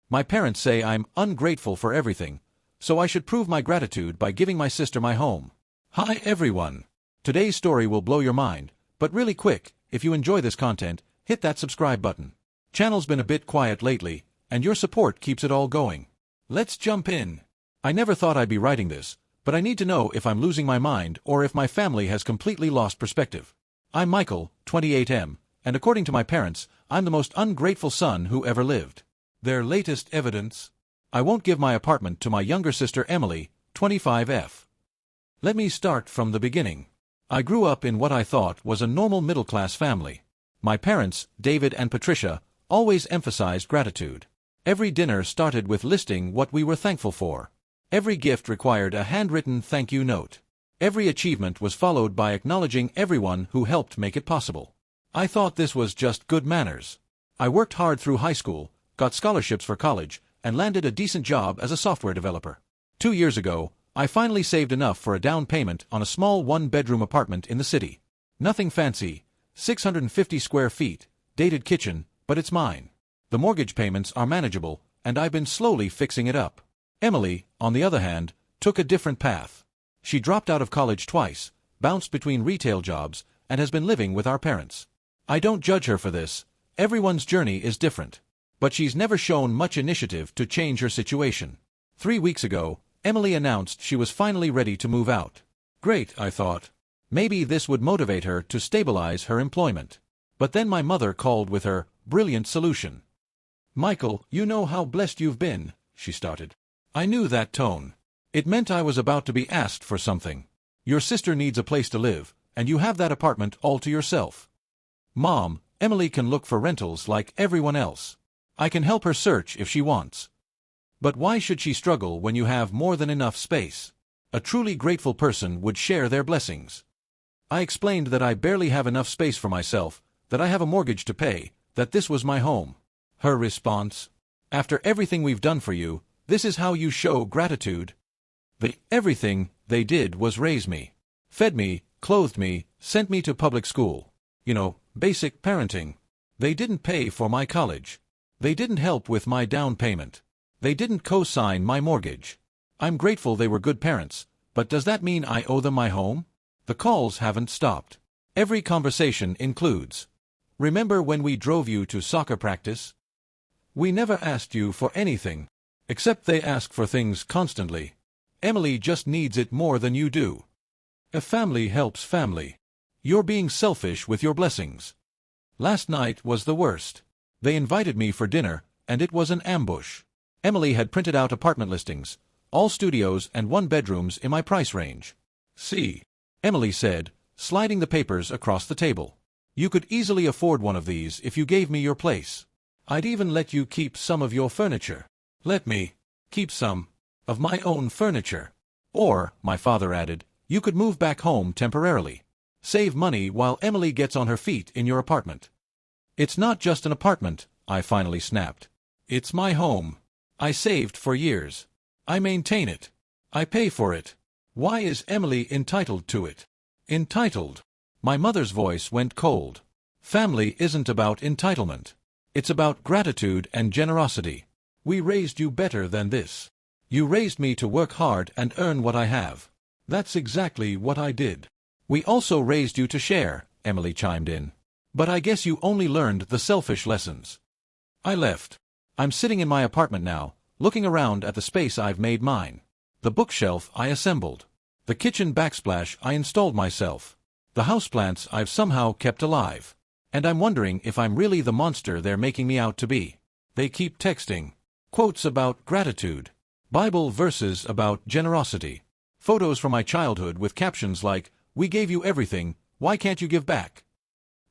My parents say I'm ungrateful for everything, so I should prove my gratitude by giving my sister my home. Hi everyone! Today's story will blow your mind, but really quick, if you enjoy this content, hit that subscribe button. Channel's been a bit quiet lately, and your support keeps it all going. Let's jump in. I never thought I'd be writing this, but I need to know if I'm losing my mind or if my family has completely lost perspective. I'm Michael, 28M, and according to my parents, I'm the most ungrateful son who ever lived. Their latest evidence? I won't give my apartment to my younger sister Emily, 25F. Let me start from the beginning. I grew up in what I thought was a normal middle-class family. My parents, David and Patricia, always emphasized gratitude. Every dinner started with listing what we were thankful for. Every gift required a handwritten thank you note. Every achievement was followed by acknowledging everyone who helped make it possible. I thought this was just good manners. I worked hard through high school, got scholarships for college, and landed a decent job as a software developer. 2 years ago, I finally saved enough for a down payment on a small one-bedroom apartment in the city. Nothing fancy, 650 square feet, dated kitchen, but it's mine. The mortgage payments are manageable, and I've been slowly fixing it up. Emily, on the other hand, took a different path. She dropped out of college twice, bounced between retail jobs, and has been living with our parents. I don't judge her for this. Everyone's journey is different. But she's never shown much initiative to change her situation. 3 weeks ago, Emily announced she was finally ready to move out. Great, I thought. Maybe this would motivate her to stabilize her employment. But then my mother called with her brilliant solution. Michael, you know how blessed you've been, she started. I knew that tone. It meant I was about to be asked for something. Your sister needs a place to live, and you have that apartment all to yourself. Mom, Emily can look for rentals like everyone else. I can help her search if she wants. But why should she struggle when you have more than enough space? A truly grateful person would share their blessings. I explained that I barely have enough space for myself, that I have a mortgage to pay, that this was my home. Her response? After everything we've done for you, this is how you show gratitude? Everything they did was raise me. Fed me, clothed me, sent me to public school. You know, basic parenting. They didn't pay for my college. They didn't help with my down payment. They didn't co-sign my mortgage. I'm grateful they were good parents, but does that mean I owe them my home? The calls haven't stopped. Every conversation includes, remember when we drove you to soccer practice? We never asked you for anything. Except they ask for things constantly. Emily just needs it more than you do. A family helps family. You're being selfish with your blessings. Last night was the worst. They invited me for dinner, and it was an ambush. Emily had printed out apartment listings, all studios and one-bedrooms in my price range. See, Emily said, sliding the papers across the table. You could easily afford one of these if you gave me your place. I'd even let you keep some of your furniture. Let me keep some of my own furniture. Or, my father added, you could move back home temporarily. Save money while Emily gets on her feet in your apartment. It's not just an apartment, I finally snapped. It's my home. I saved for years. I maintain it. I pay for it. Why is Emily entitled to it? Entitled? My mother's voice went cold. Family isn't about entitlement. It's about gratitude and generosity. We raised you better than this. You raised me to work hard and earn what I have. That's exactly what I did. We also raised you to share, Emily chimed in. But I guess you only learned the selfish lessons. I left. I'm sitting in my apartment now, looking around at the space I've made mine. The bookshelf I assembled. The kitchen backsplash I installed myself. The houseplants I've somehow kept alive. And I'm wondering if I'm really the monster they're making me out to be. They keep texting. Quotes about gratitude. Bible verses about generosity. Photos from my childhood with captions like, "We gave you everything, why can't you give back?"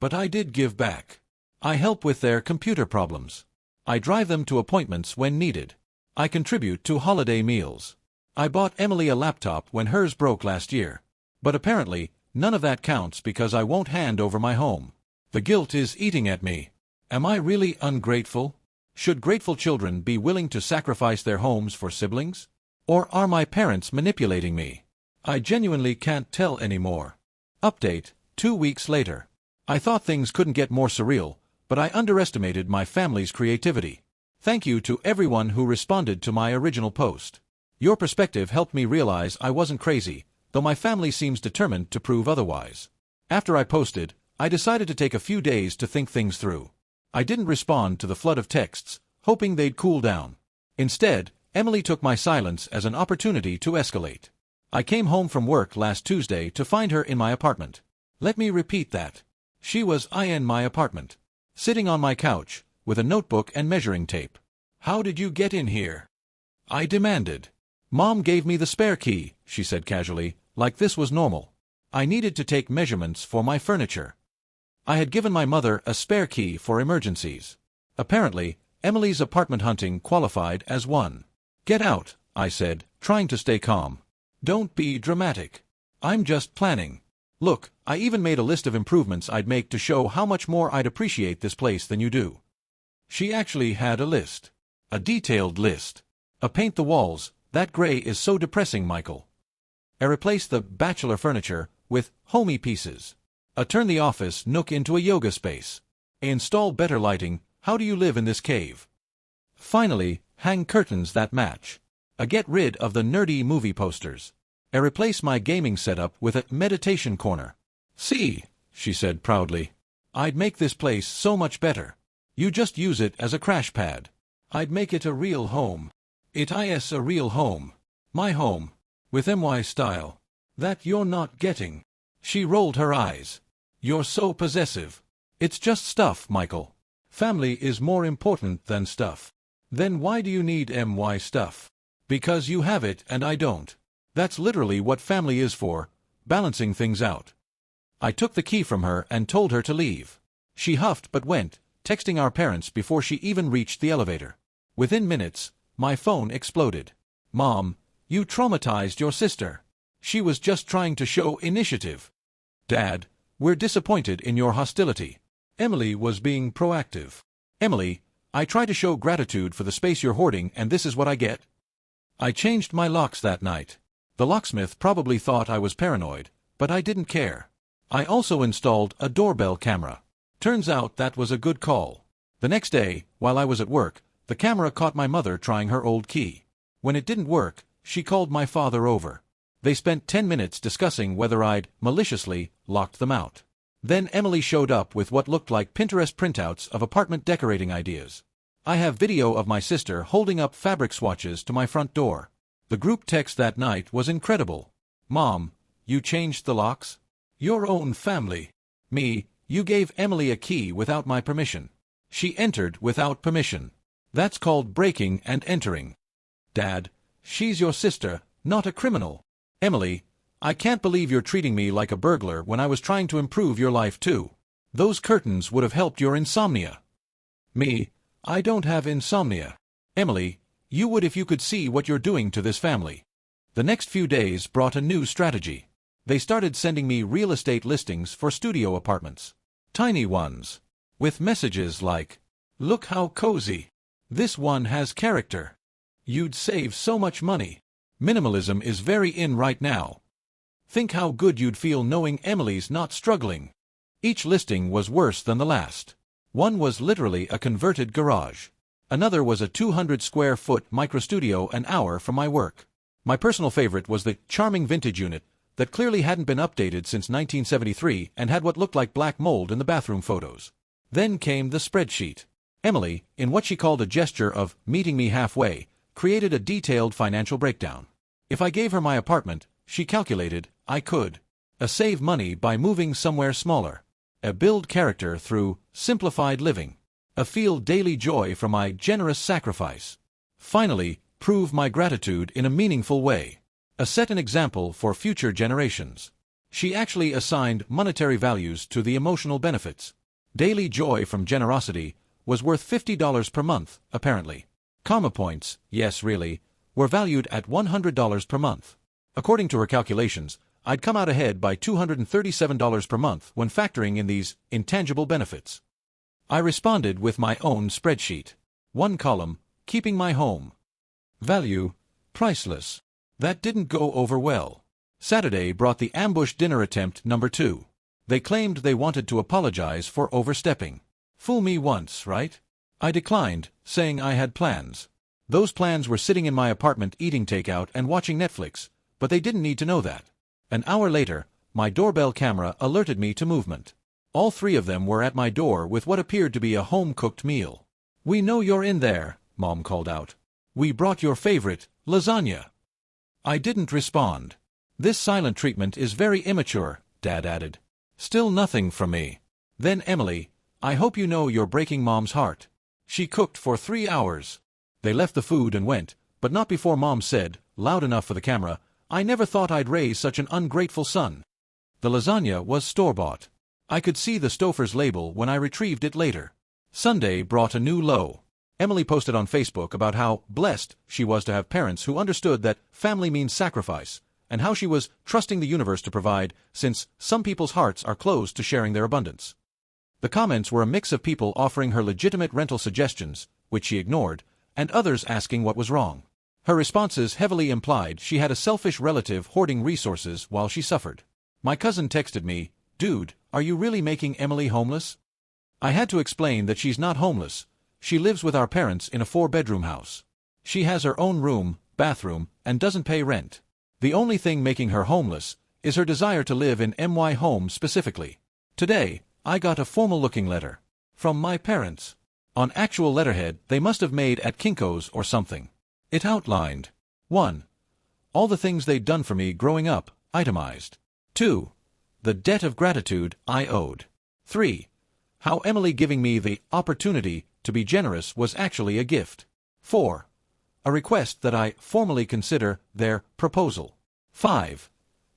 But I did give back. I help with their computer problems. I drive them to appointments when needed. I contribute to holiday meals. I bought Emily a laptop when hers broke last year. But apparently, none of that counts because I won't hand over my home. The guilt is eating at me. Am I really ungrateful? Should grateful children be willing to sacrifice their homes for siblings? Or are my parents manipulating me? I genuinely can't tell anymore. Update, 2 weeks later. I thought things couldn't get more surreal, but I underestimated my family's creativity. Thank you to everyone who responded to my original post. Your perspective helped me realize I wasn't crazy, though my family seems determined to prove otherwise. After I posted, I decided to take a few days to think things through. I didn't respond to the flood of texts, hoping they'd cool down. Instead, Emily took my silence as an opportunity to escalate. I came home from work last Tuesday to find her in my apartment. Let me repeat that. She was in my apartment, sitting on my couch, with a notebook and measuring tape. "How did you get in here?" I demanded. "Mom gave me the spare key," she said casually, like this was normal. I needed to take measurements for my furniture. I had given my mother a spare key for emergencies. Apparently, Emily's apartment hunting qualified as one. "Get out," I said, trying to stay calm. "Don't be dramatic. I'm just planning. Look, I even made a list of improvements I'd make to show how much more I'd appreciate this place than you do." She actually had a list. A detailed list. Paint the walls, that gray is so depressing, Michael. Replace the bachelor furniture with homey pieces. Turn the office nook into a yoga space. Install better lighting. How do you live in this cave? Finally, hang curtains that match. Get rid of the nerdy movie posters. Replace my gaming setup with a meditation corner. "See," she said proudly. "I'd make this place so much better. You just use it as a crash pad. I'd make it a real home. It is a real home. My home. With my style. That you're not getting." She rolled her eyes. "You're so possessive. It's just stuff, Michael. Family is more important than stuff." "Then why do you need my stuff?" "Because you have it and I don't. That's literally what family is for, balancing things out." I took the key from her and told her to leave. She huffed but went, texting our parents before she even reached the elevator. Within minutes, my phone exploded. "Mom, you traumatized your sister. She was just trying to show initiative." "Dad, we're disappointed in your hostility. Emily was being proactive." "Emily, I try to show gratitude for the space you're hoarding and this is what I get." I changed my locks that night. The locksmith probably thought I was paranoid, but I didn't care. I also installed a doorbell camera. Turns out that was a good call. The next day, while I was at work, the camera caught my mother trying her old key. When it didn't work, she called my father over. They spent 10 minutes discussing whether I'd, maliciously, locked them out. Then Emily showed up with what looked like Pinterest printouts of apartment decorating ideas. I have video of my sister holding up fabric swatches to my front door. The group text that night was incredible. "Mom, you changed the locks? Your own family." "Me, you gave Emily a key without my permission. She entered without permission. That's called breaking and entering." "Dad, she's your sister, not a criminal." "Emily, I can't believe you're treating me like a burglar when I was trying to improve your life too. Those curtains would have helped your insomnia." "Me, I don't have insomnia." "Emily, you would if you could see what you're doing to this family." The next few days brought a new strategy. They started sending me real estate listings for studio apartments. Tiny ones. With messages like, "Look how cozy. This one has character. You'd save so much money. Minimalism is very in right now. Think how good you'd feel knowing Emily's not struggling." Each listing was worse than the last. One was literally a converted garage. Another was a 200-square-foot microstudio an hour from my work. My personal favorite was the charming vintage unit that clearly hadn't been updated since 1973 and had what looked like black mold in the bathroom photos. Then came the spreadsheet. Emily, in what she called a gesture of meeting me halfway, created a detailed financial breakdown. If I gave her my apartment, she calculated, I could save money by moving somewhere smaller, build character through simplified living, feel daily joy from my generous sacrifice, finally, prove my gratitude in a meaningful way, set an example for future generations. She actually assigned monetary values to the emotional benefits. Daily joy from generosity was worth $50 per month, apparently. Karma points, yes really, were valued at $100 per month. According to her calculations, I'd come out ahead by $237 per month when factoring in these intangible benefits. I responded with my own spreadsheet. One column, keeping my home. Value, priceless. That didn't go over well. Saturday brought the ambush dinner attempt number 2. They claimed they wanted to apologize for overstepping. Fool me once, right? I declined, saying I had plans. Those plans were sitting in my apartment eating takeout and watching Netflix, but they didn't need to know that. An hour later, my doorbell camera alerted me to movement. All three of them were at my door with what appeared to be a home-cooked meal. "We know you're in there," Mom called out. "We brought your favorite, lasagna." I didn't respond. "This silent treatment is very immature," Dad added. "Still nothing from me." Then Emily, "I hope you know you're breaking Mom's heart. She cooked for 3 hours. They left the food and went, but not before Mom said, loud enough for the camera, "I never thought I'd raise such an ungrateful son." The lasagna was store-bought. I could see the Stouffer's label when I retrieved it later. Sunday brought a new low. Emily posted on Facebook about how blessed she was to have parents who understood that family means sacrifice, and how she was trusting the universe to provide, since some people's hearts are closed to sharing their abundance. The comments were a mix of people offering her legitimate rental suggestions, which she ignored, and others asking what was wrong. Her responses heavily implied she had a selfish relative hoarding resources while she suffered. My cousin texted me, "Dude, are you really making Emily homeless?" I had to explain that she's not homeless. She lives with our parents in a 4-bedroom house. She has her own room, bathroom, and doesn't pay rent. The only thing making her homeless is her desire to live in my home specifically. Today, I got a formal-looking letter from my parents. On actual letterhead they must have made at Kinko's or something. It outlined 1. All the things they'd done for me growing up, itemized. 2. The debt of gratitude I owed. 3. How Emily giving me the opportunity to be generous was actually a gift. 4. A request that I formally consider their proposal. 5.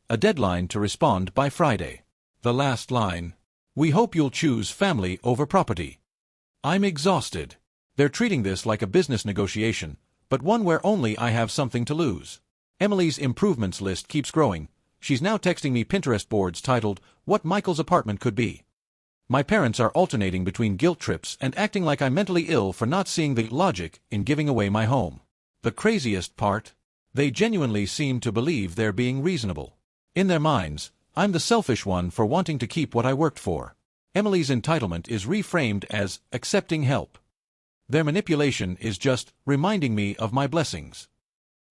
A deadline to respond by Friday. The last line. We hope you'll choose family over property. I'm exhausted. They're treating this like a business negotiation, but one where only I have something to lose. Emily's improvements list keeps growing. She's now texting me Pinterest boards titled, "What Michael's apartment could be." My parents are alternating between guilt trips and acting like I'm mentally ill for not seeing the logic in giving away my home. The craziest part? They genuinely seem to believe they're being reasonable. In their minds, I'm the selfish one for wanting to keep what I worked for. Emily's entitlement is reframed as accepting help. Their manipulation is just reminding me of my blessings.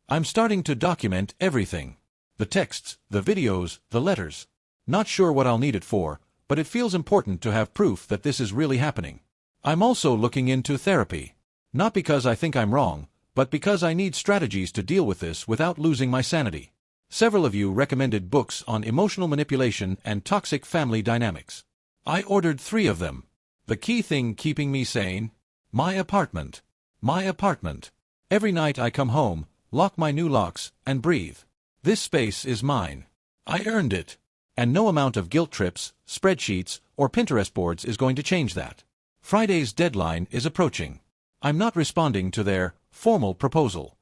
I'm starting to document everything. The texts, the videos, the letters. Not sure what I'll need it for, but it feels important to have proof that this is really happening. I'm also looking into therapy. Not because I think I'm wrong, but because I need strategies to deal with this without losing my sanity. Several of you recommended books on emotional manipulation and toxic family dynamics. I ordered 3 of them. The key thing keeping me sane? My apartment. My apartment. Every night I come home, lock my new locks, and breathe. This space is mine. I earned it. And no amount of guilt trips, spreadsheets, or Pinterest boards is going to change that. Friday's deadline is approaching. I'm not responding to their formal proposal.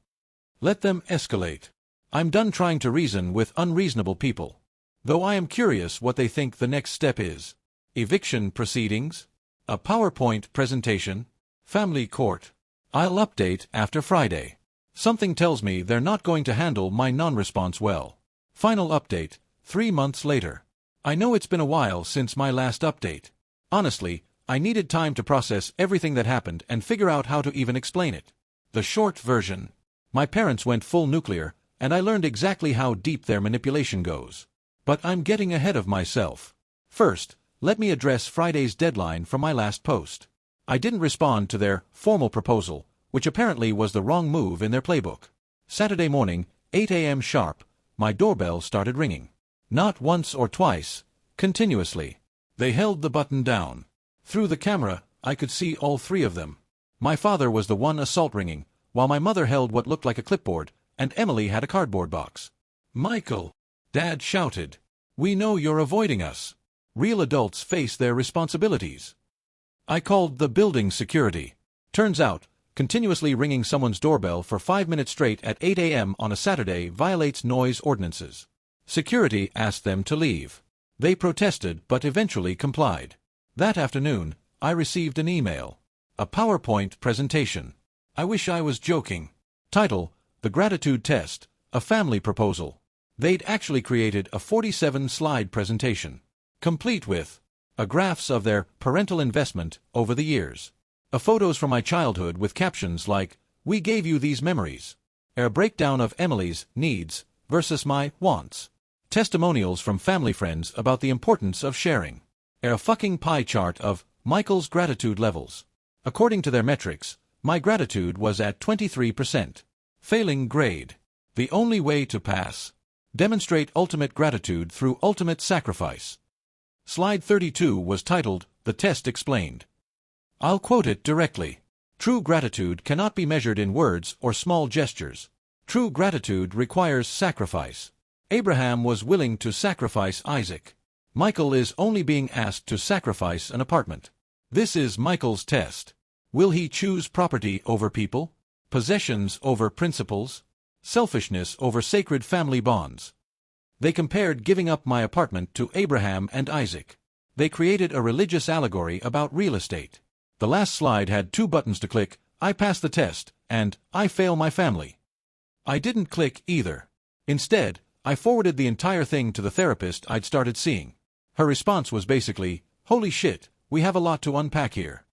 Let them escalate. I'm done trying to reason with unreasonable people. Though I am curious what they think the next step is. Eviction proceedings? A PowerPoint presentation? Family court? I'll update after Friday. Something tells me they're not going to handle my non-response well. Final update, 3 months later. I know it's been a while since my last update. Honestly, I needed time to process everything that happened and figure out how to even explain it. The short version. My parents went full nuclear, and I learned exactly how deep their manipulation goes. But I'm getting ahead of myself. First, let me address Friday's deadline from my last post. I didn't respond to their formal proposal, which apparently was the wrong move in their playbook. Saturday morning, 8 a.m. sharp, my doorbell started ringing. Not once or twice, continuously. They held the button down. Through the camera, I could see all 3 of them. My father was the one assault ringing, while my mother held what looked like a clipboard, and Emily had a cardboard box. "Michael!" Dad shouted. "We know you're avoiding us. Real adults face their responsibilities." I called the building security. Turns out, continuously ringing someone's doorbell for 5 minutes straight at 8 a.m. on a Saturday violates noise ordinances. Security asked them to leave. They protested but eventually complied. That afternoon, I received an email. A PowerPoint presentation. I wish I was joking. Title, The Gratitude Test, a Family Proposal. They'd actually created a 47-slide presentation, complete with graphs of their parental investment over the years. Photos from my childhood with captions like, "We gave you these memories." A breakdown of Emily's needs versus my wants. Testimonials from family friends about the importance of sharing. A fucking pie chart of Michael's gratitude levels. According to their metrics, my gratitude was at 23%. Failing grade. The only way to pass. Demonstrate ultimate gratitude through ultimate sacrifice. Slide 32 was titled, "The Test Explained." I'll quote it directly. True gratitude cannot be measured in words or small gestures. True gratitude requires sacrifice. Abraham was willing to sacrifice Isaac. Michael is only being asked to sacrifice an apartment. This is Michael's test. Will he choose property over people? Possessions over principles? Selfishness over sacred family bonds? They compared giving up my apartment to Abraham and Isaac. They created a religious allegory about real estate. The last slide had 2 buttons to click, "I pass the test," and "I fail my family." I didn't click either. Instead, I forwarded the entire thing to the therapist I'd started seeing. Her response was basically, "Holy shit, we have a lot to unpack here."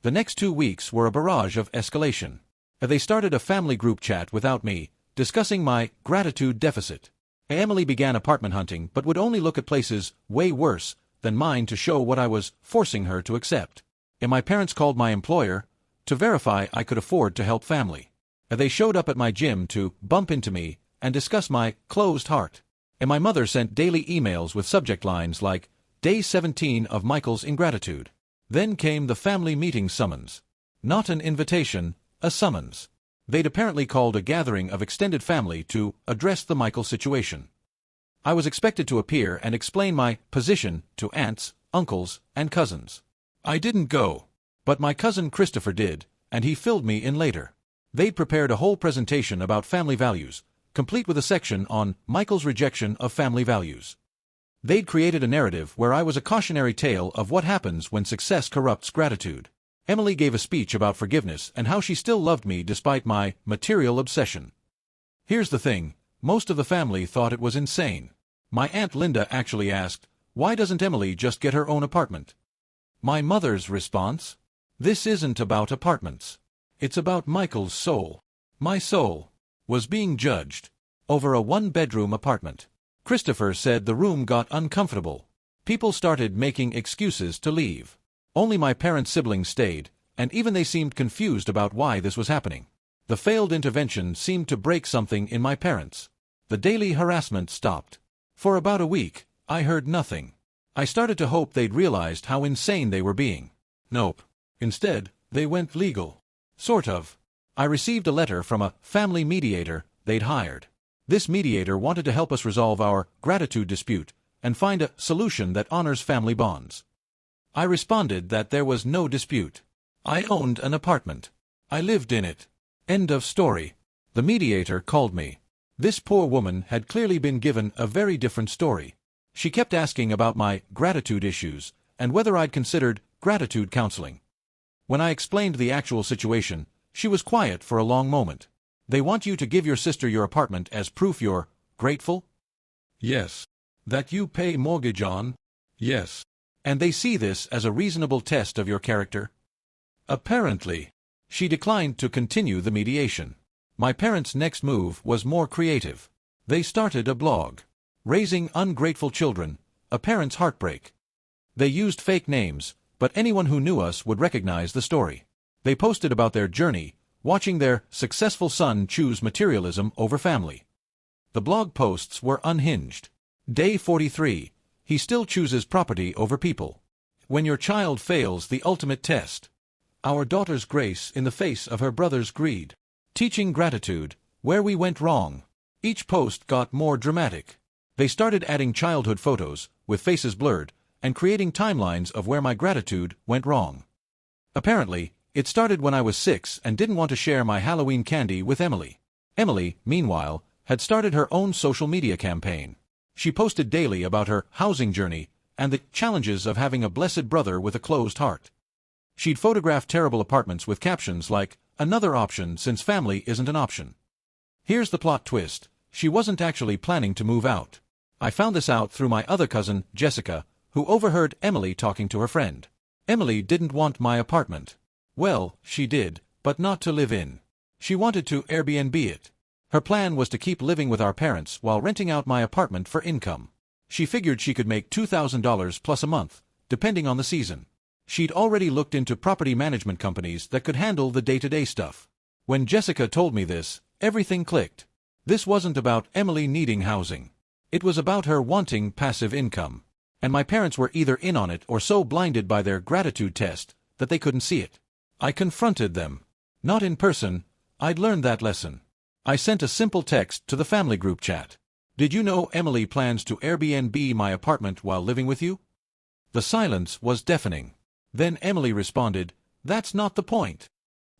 The next 2 weeks were a barrage of escalation. They started a family group chat without me, discussing my gratitude deficit. Emily began apartment hunting but would only look at places way worse than mine to show what I was forcing her to accept. And my parents called my employer to verify I could afford to help family. They showed up at my gym to bump into me and discuss my closed heart. And my mother sent daily emails with subject lines like, "Day 17 of Michael's ingratitude." Then came the family meeting summons. Not an invitation, a summons. They'd apparently called a gathering of extended family to address the Michael situation. I was expected to appear and explain my position to aunts, uncles, and cousins. I didn't go. But my cousin Christopher did, and he filled me in later. They'd prepared a whole presentation about family values, complete with a section on Michael's rejection of family values. They'd created a narrative where I was a cautionary tale of what happens when success corrupts gratitude. Emily gave a speech about forgiveness and how she still loved me despite my material obsession. Here's the thing, most of the family thought it was insane. My Aunt Linda actually asked, "Why doesn't Emily just get her own apartment?" My mother's response? "This isn't about apartments. It's about Michael's soul." My soul was being judged over a 1-bedroom apartment. Christopher said the room got uncomfortable. People started making excuses to leave. Only my parents' siblings stayed, and even they seemed confused about why this was happening. The failed intervention seemed to break something in my parents. The daily harassment stopped. For about a week, I heard nothing. I started to hope they'd realized how insane they were being. Nope. Instead, they went legal. Sort of. I received a letter from a family mediator they'd hired. This mediator wanted to help us resolve our gratitude dispute and find a solution that honors family bonds. I responded that there was no dispute. I owned an apartment. I lived in it. End of story. The mediator called me. This poor woman had clearly been given a very different story. She kept asking about my gratitude issues and whether I'd considered gratitude counseling. When I explained the actual situation, she was quiet for a long moment. "They want you to give your sister your apartment as proof you're grateful?" "Yes." "That you pay mortgage on?" "Yes." "And they see this as a reasonable test of your character?" "Apparently." She declined to continue the mediation. My parents' next move was more creative. They started a blog. Raising Ungrateful Children, A Parent's Heartbreak. They used fake names, but anyone who knew us would recognize the story. They posted about their journey, watching their successful son choose materialism over family. The blog posts were unhinged. Day 43, he still chooses property over people. When your child fails the ultimate test. Our daughter's grace in the face of her brother's greed. Teaching gratitude, where we went wrong. Each post got more dramatic. They started adding childhood photos, with faces blurred, and creating timelines of where my gratitude went wrong. Apparently, it started when I was 6 and didn't want to share my Halloween candy with Emily. Emily, meanwhile, had started her own social media campaign. She posted daily about her housing journey and the challenges of having a blessed brother with a closed heart. She'd photographed terrible apartments with captions like, "Another option since family isn't an option." Here's the plot twist. She wasn't actually planning to move out. I found this out through my other cousin, Jessica, who overheard Emily talking to her friend. Emily didn't want my apartment. Well, she did, but not to live in. She wanted to Airbnb it. Her plan was to keep living with our parents while renting out my apartment for income. She figured she could make $2,000 plus a month, depending on the season. She'd already looked into property management companies that could handle the day-to-day stuff. When Jessica told me this, everything clicked. This wasn't about Emily needing housing. It was about her wanting passive income. And my parents were either in on it or so blinded by their gratitude test that they couldn't see it. I confronted them. Not in person, I'd learned that lesson. I sent a simple text to the family group chat. Did you know Emily plans to Airbnb my apartment while living with you? The silence was deafening. Then Emily responded, "That's not the point."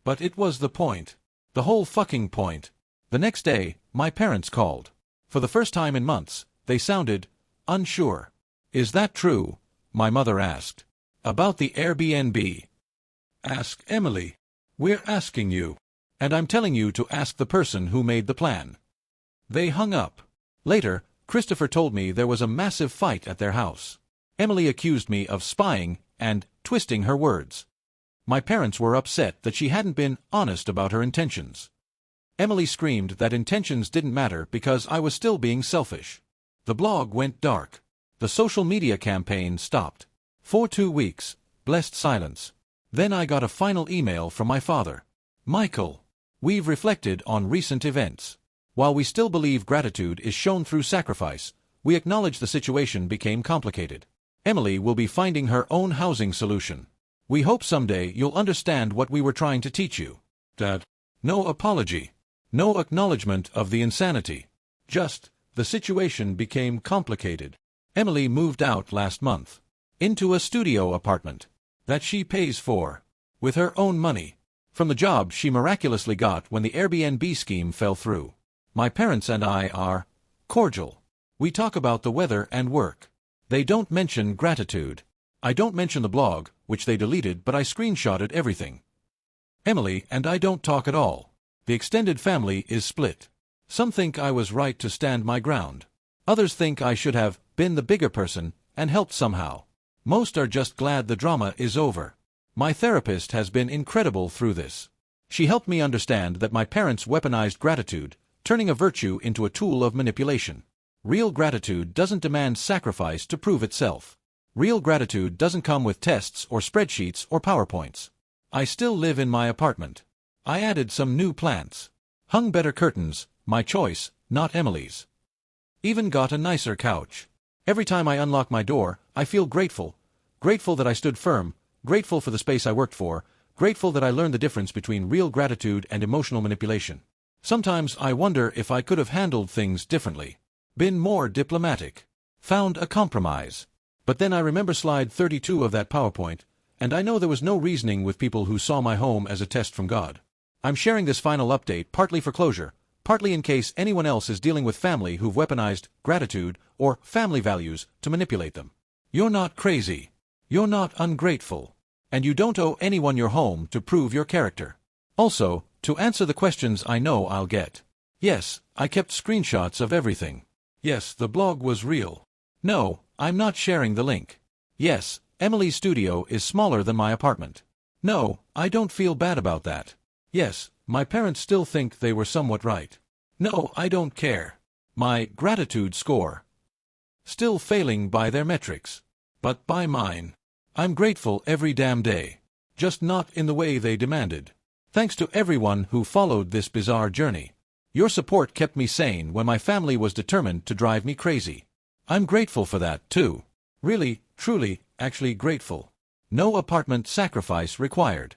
But it was the point. The whole fucking point. The next day, my parents called. For the first time in months, they sounded unsure. "Is that true?" my mother asked. "About the Airbnb?" "Ask Emily. We're asking you. And I'm telling you to ask the person who made the plan." They hung up. Later, Christopher told me there was a massive fight at their house. Emily accused me of spying and twisting her words. My parents were upset that she hadn't been honest about her intentions. Emily screamed that intentions didn't matter because I was still being selfish. The blog went dark. The social media campaign stopped. For 2 weeks, blessed silence. Then I got a final email from my father. "Michael, we've reflected on recent events. While we still believe gratitude is shown through sacrifice, we acknowledge the situation became complicated. Emily will be finding her own housing solution. We hope someday you'll understand what we were trying to teach you." Dad. No apology. No acknowledgement of the insanity. Just, the situation became complicated. Emily moved out last month. Into a studio apartment. That she pays for. With her own money. From the job she miraculously got when the Airbnb scheme fell through. My parents and I are cordial. We talk about the weather and work. They don't mention gratitude. I don't mention the blog, which they deleted, but I screenshotted everything. Emily and I don't talk at all. The extended family is split. Some think I was right to stand my ground. Others think I should have been the bigger person and helped somehow. Most are just glad the drama is over. My therapist has been incredible through this. She helped me understand that my parents weaponized gratitude, turning a virtue into a tool of manipulation. Real gratitude doesn't demand sacrifice to prove itself. Real gratitude doesn't come with tests or spreadsheets or PowerPoints. I still live in my apartment. I added some new plants. Hung better curtains, my choice, not Emily's. Even got a nicer couch. Every time I unlock my door, I feel grateful. Grateful that I stood firm, grateful for the space I worked for, grateful that I learned the difference between real gratitude and emotional manipulation. Sometimes I wonder if I could have handled things differently. Been more diplomatic. Found a compromise. But then I remember slide 32 of that PowerPoint, and I know there was no reasoning with people who saw my home as a test from God. I'm sharing this final update partly for closure, partly in case anyone else is dealing with family who've weaponized gratitude or family values to manipulate them. You're not crazy. You're not ungrateful. And you don't owe anyone your home to prove your character. Also, to answer the questions I know I'll get. Yes, I kept screenshots of everything. Yes, the blog was real. No, I'm not sharing the link. Yes, Emily's studio is smaller than my apartment. No, I don't feel bad about that. Yes, my parents still think they were somewhat right. No, I don't care. My gratitude score. Still failing by their metrics. But by mine. I'm grateful every damn day. Just not in the way they demanded. Thanks to everyone who followed this bizarre journey. Your support kept me sane when my family was determined to drive me crazy. I'm grateful for that, too. Really, truly, actually grateful. No apartment sacrifice required.